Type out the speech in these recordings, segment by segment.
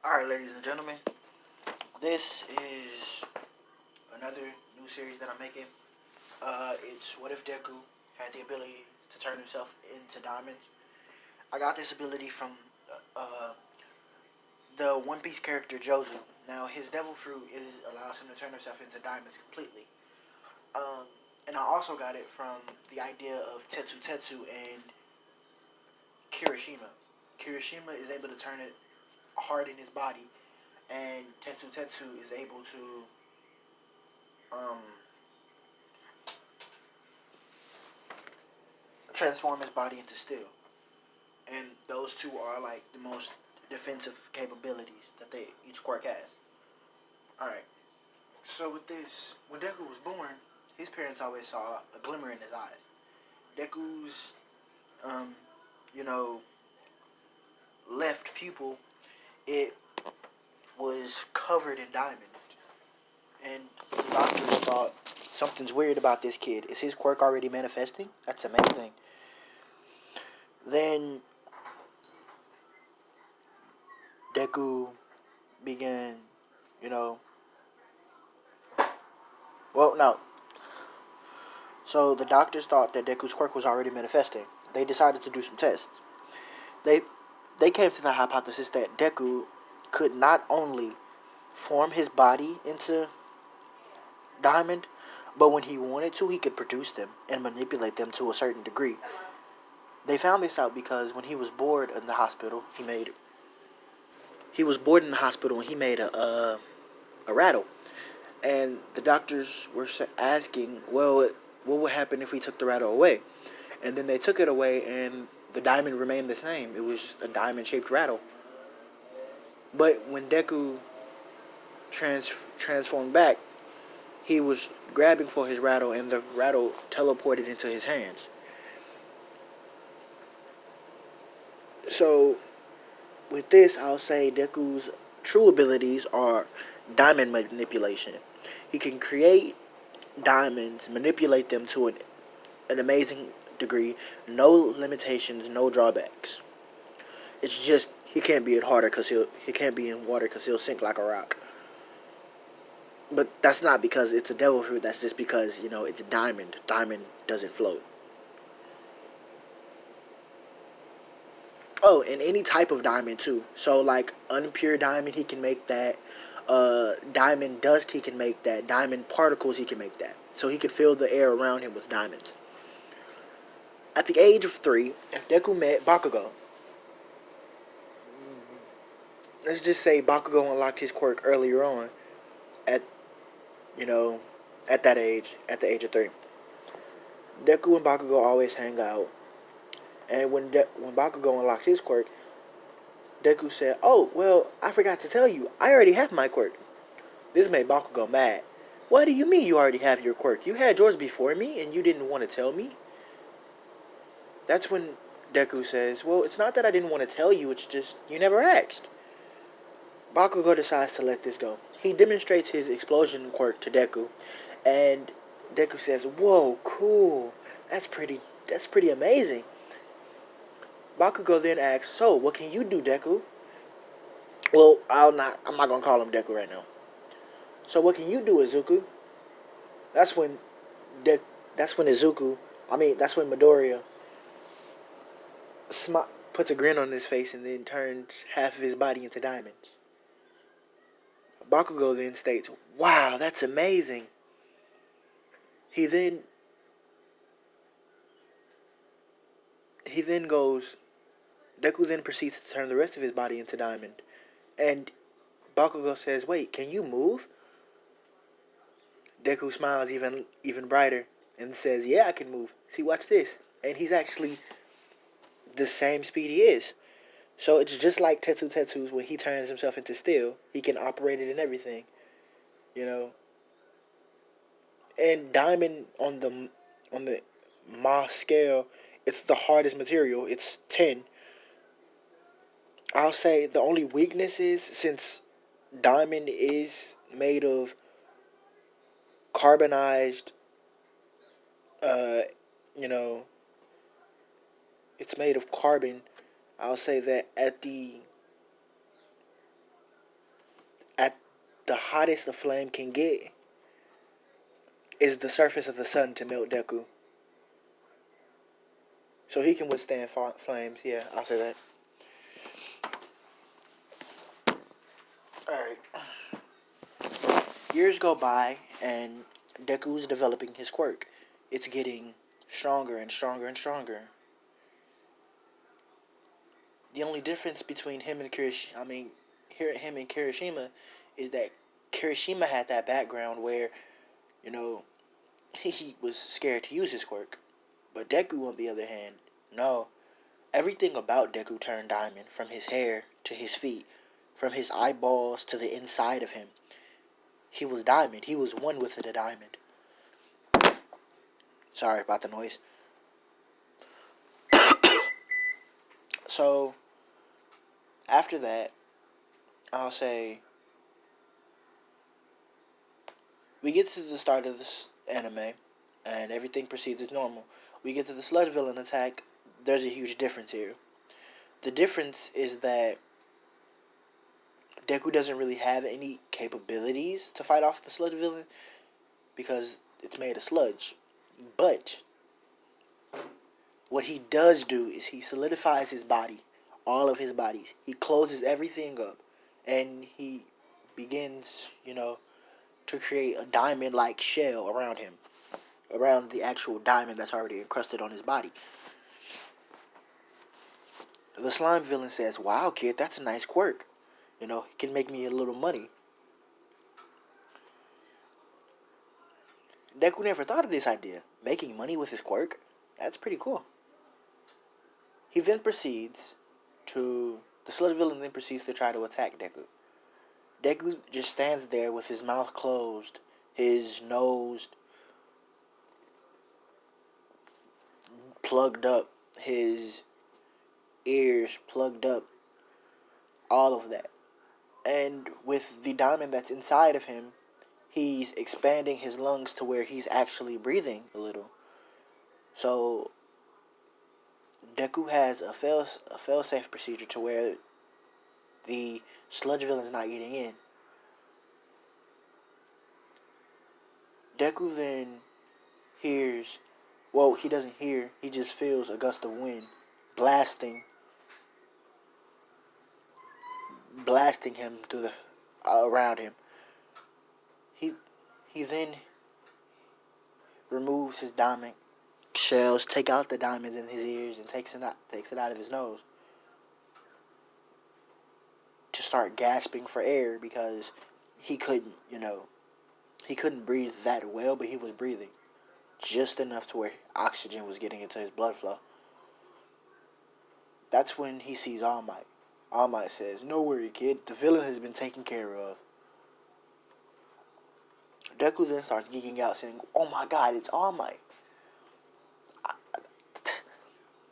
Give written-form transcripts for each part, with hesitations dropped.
Alright, ladies and gentlemen, this is another new series that I'm making. It's what if Deku had the ability to turn himself into diamonds. I got this ability from uh, the One Piece character Jozu. Now, his devil fruit allows him to turn himself into diamonds completely. Um, and I also got it from the idea of Tetsu Tetsu and Kirishima. Kirishima is able to turn it hard in his body, and Tetsu Tetsu is able to um, transform his body into steel. And those two are like the most defensive capabilities that each quirk has. Alright, so with this, when Deku was born, his parents always saw a glimmer in his eyes. Deku's, um, you know, left pupil, it was covered in diamonds. And the doctors thought, something's weird about this kid. Is his quirk already manifesting? That's amazing. Then Deku began, you know, well, no. So the doctors thought that Deku's quirk was already manifesting. They decided to do some tests. They they came to the hypothesis that Deku could not only form his body into diamond, but when he wanted to, he could produce them and manipulate them to a certain degree. They found this out because when he was bored in the hospital, he was bored in the hospital and he made a rattle. And the doctors were asking, well, what would happen if we took the rattle away? And then they took it away and the diamond remained the same. It was just a diamond-shaped rattle. But when Deku transformed back, he was grabbing for his rattle and the rattle teleported into his hands. So, with this, I'll say Deku's true abilities are diamond manipulation. He can create diamonds, manipulate them to an amazing degree, no limitations, no drawbacks. It's just he can't be in water because he'll sink like a rock. But that's not because it's a devil fruit. That's just because it's a diamond. Diamond doesn't float. Oh, and any type of diamond too. So like unpure diamond, he can make that. Diamond dust, he can make that. Diamond particles, he can make that. So he can fill the air around him with diamonds. At the age of 3, if Deku met Bakugo, let's just say Bakugo unlocked his quirk earlier on, at at that age, at the age of 3. Deku and Bakugo always hang out, and when Bakugo unlocked his quirk, Deku said, "Oh, well, I forgot to tell you, I already have my quirk." This made Bakugo mad. What do you mean you already have your quirk? You had yours before me and you didn't want to tell me? That's when Deku says, well, it's not that I didn't want to tell you, it's just you never asked. Bakugo decides to let this go. He demonstrates his explosion quirk to Deku, and Deku says, whoa, cool. That's pretty amazing. Bakugo then asks, so, what can you do, Deku? Well, I'm not going to call him Deku right now. So what can you do, Izuku? That's when Midoriya puts a grin on his face and then turns half of his body into diamonds. Bakugo then states, wow, that's amazing. He then goes, Deku then proceeds to turn the rest of his body into diamond. And Bakugo says, wait, can you move? Deku smiles even brighter and says, yeah, I can move. See, watch this. And he's actually the same speed he is. So it's just like Tetsu Tetsu's when he turns himself into steel. He can operate it and everything. And diamond on the Ma scale, it's the hardest material. It's 10. I'll say the only weakness is, since diamond is made of carbonized, it's made of carbon. I'll say that at the the hottest a flame can get is the surface of the sun to melt Deku. So he can withstand flames. Yeah, I'll say that. Alright. Years go by, and Deku is developing his quirk. It's getting stronger and stronger and stronger. The only difference between him and Kirishima is that Kirishima had that background where, you know, he was scared to use his quirk. But Deku, on the other hand, no. Everything about Deku turned diamond, from his hair to his feet, from his eyeballs to the inside of him. He was diamond. He was one with the diamond. Sorry about the noise. So, after that, I'll say we get to the start of this anime, and everything proceeds as normal. We get to the sludge villain attack. There's a huge difference here. The difference is that Deku doesn't really have any capabilities to fight off the sludge villain because it's made of sludge. But what he does do is he solidifies his body, all of his bodies. He closes everything up, and he begins, to create a diamond-like shell around him, around the actual diamond that's already encrusted on his body. The slime villain says, "Wow, kid, that's a nice quirk. It can make me a little money." Deku never thought of this idea. Making money with his quirk? That's pretty cool. He then proceeds to... The sludge villain then proceeds to try to attack Deku. Deku just stands there with his mouth closed, his nose plugged up, his ears plugged up, all of that. And with the diamond that's inside of him, he's expanding his lungs to where he's actually breathing a little. So Deku has a fail-safe procedure to where the sludge villain's not getting in. Deku then hears... Well, he doesn't hear. He just feels a gust of wind blasting him through the around him. He then removes his diamond shells, take out the diamonds in his ears, and takes it out of his nose to start gasping for air because he couldn't breathe that well, but he was breathing just enough to where oxygen was getting into his blood flow. That's when he sees All Might. All Might says, "No worry, kid. The villain has been taken care of." Deku then starts geeking out, saying, "Oh my God, it's All Might."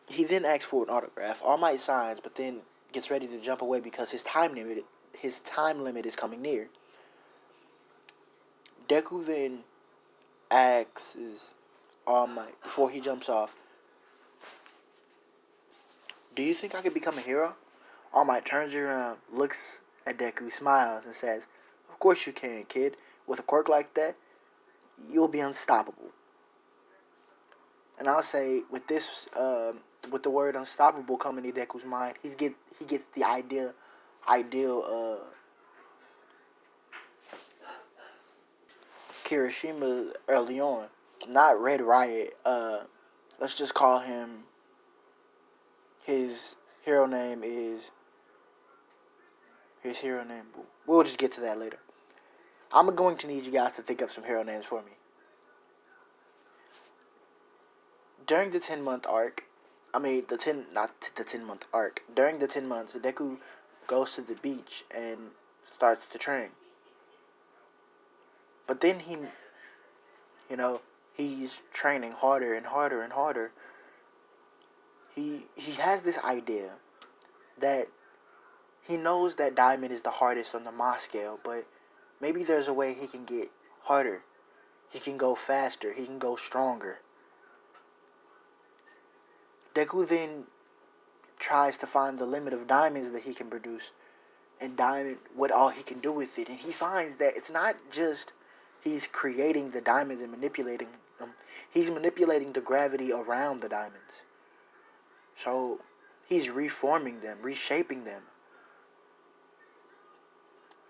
He then asks for an autograph. All Might signs, but then gets ready to jump away because his time limit is coming near. Deku then asks All Might, before he jumps off, "Do you think I could become a hero?" All Might turns around, looks at Deku, smiles, and says, "Of course you can, kid. With a quirk like that, you'll be unstoppable." And I'll say, with this, with the word unstoppable coming to Deku's mind, he gets the ideal Kirishima early on. Not Red Riot. Let's just call him... His hero name is... We'll just get to that later. I'm going to need you guys to think up some hero names for me. During the 10-month arc... During the 10 months, Deku goes to the beach and starts to train. But then he's training harder and harder and harder. He has this idea that he knows that diamond is the hardest on the Moss scale, but maybe there's a way he can get harder. He can go faster. He can go stronger. Deku then tries to find the limit of diamonds that he can produce, and diamond, what all he can do with it. And he finds that it's not just he's creating the diamonds and manipulating them. He's manipulating the gravity around the diamonds. So he's reforming them, reshaping them.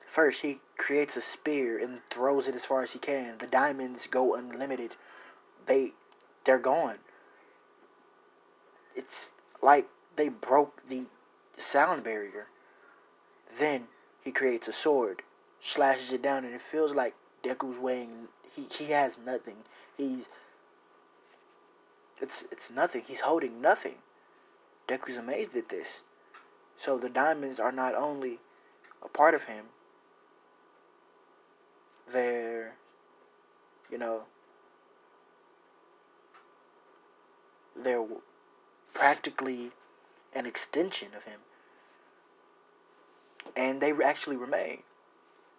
First, he creates a spear and throws it as far as he can. The diamonds go unlimited. They're gone. It's like they broke the sound barrier. Then he creates a sword, slashes it down, and it feels like Deku's weighing. He has nothing. It's nothing. He's holding nothing. Deku's amazed at this. So the diamonds are not only a part of him, they're, they're practically an extension of him. And they actually remain.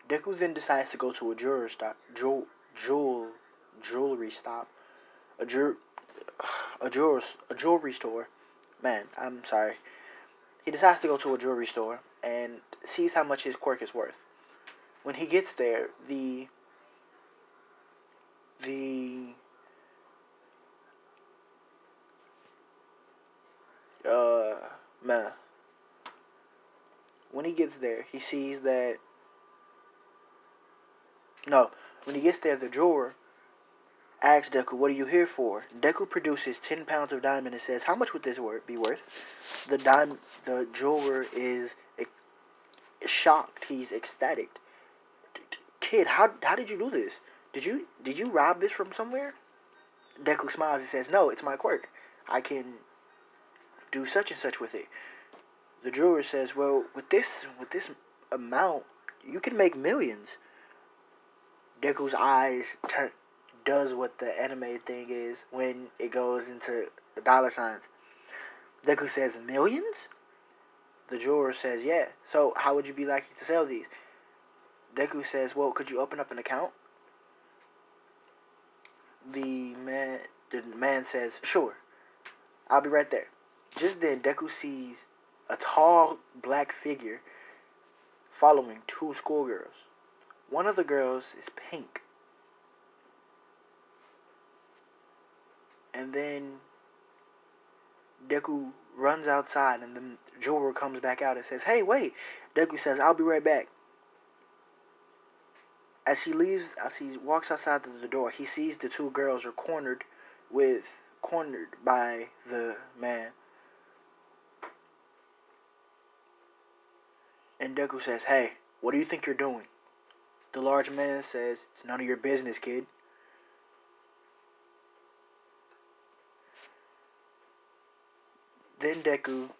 Deku then decides to go to a jewelry stop, a jewelry store. Man, I'm sorry. He decides to go to a jewelry store and sees how much his quirk is worth. When he gets there, man, when he gets there, he sees that. No, when he gets there, the jeweler asks Deku, "What are you here for?" Deku produces 10 pounds of diamond and says, "How much would this be worth?" The jeweler is shocked. He's ecstatic. Kid, how did you do this? Did you rob this from somewhere? Deku smiles and says, "No, it's my quirk. I can do such and such with it." The jeweler says, "Well, with this amount, you can make millions." Deku's eyes does what the anime thing is when it goes into the dollar signs. Deku says, "Millions?" The jeweler says, "Yeah. So how would you be likely to sell these?" Deku says, "Well, could you open up an account?" The man says, "Sure. I'll be right there." Just then, Deku sees a tall black figure following two schoolgirls. One of the girls is pink. And then Deku runs outside and the jeweler comes back out and says, "Hey, wait." Deku says, "I'll be right back." As he walks outside the door, he sees the two girls are cornered by the man. And Deku says, "Hey, what do you think you're doing?" The large man says, "It's none of your business, kid." Then Deku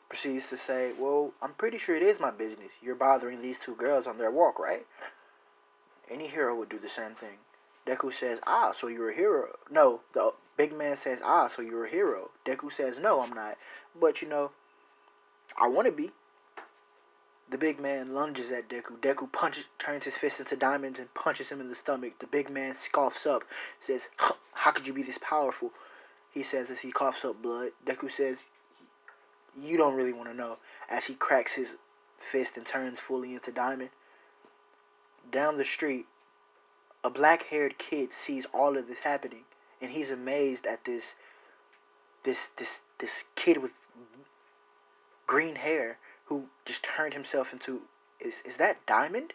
proceeds to say, "Well, I'm pretty sure it is my business. You're bothering these two girls on their walk, right? Any hero would do the same thing." Deku says, "Ah, so you're a hero." No, the big man says, "Ah, so you're a hero." Deku says, "No, I'm not. But, I want to be." The big man lunges at Deku. Deku turns his fist into diamonds and punches him in the stomach. The big man scoffs up, says, "How could you be this powerful?" He says as he coughs up blood. Deku says, "You don't really want to know," as he cracks his fist and turns fully into diamond. Down the street, a black-haired kid sees all of this happening, and he's amazed at this kid with green hair who just turned himself into, is that Diamond?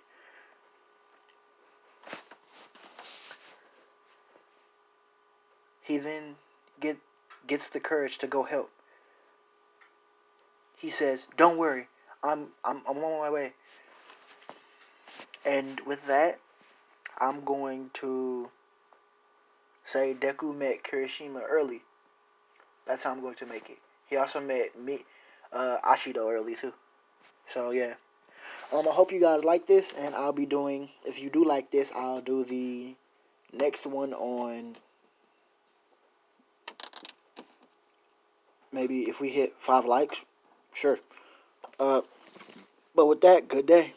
He then gets the courage to go help. He says, "Don't worry, I'm on my way." And with that, I'm going to say Deku met Kirishima early. That's how I'm going to make it. He also met Ashido early too. So yeah. I hope you guys like this, and I'll be doing, if you do like this, I'll do the next one on, maybe if we hit 5 likes. Sure. But with that, good day.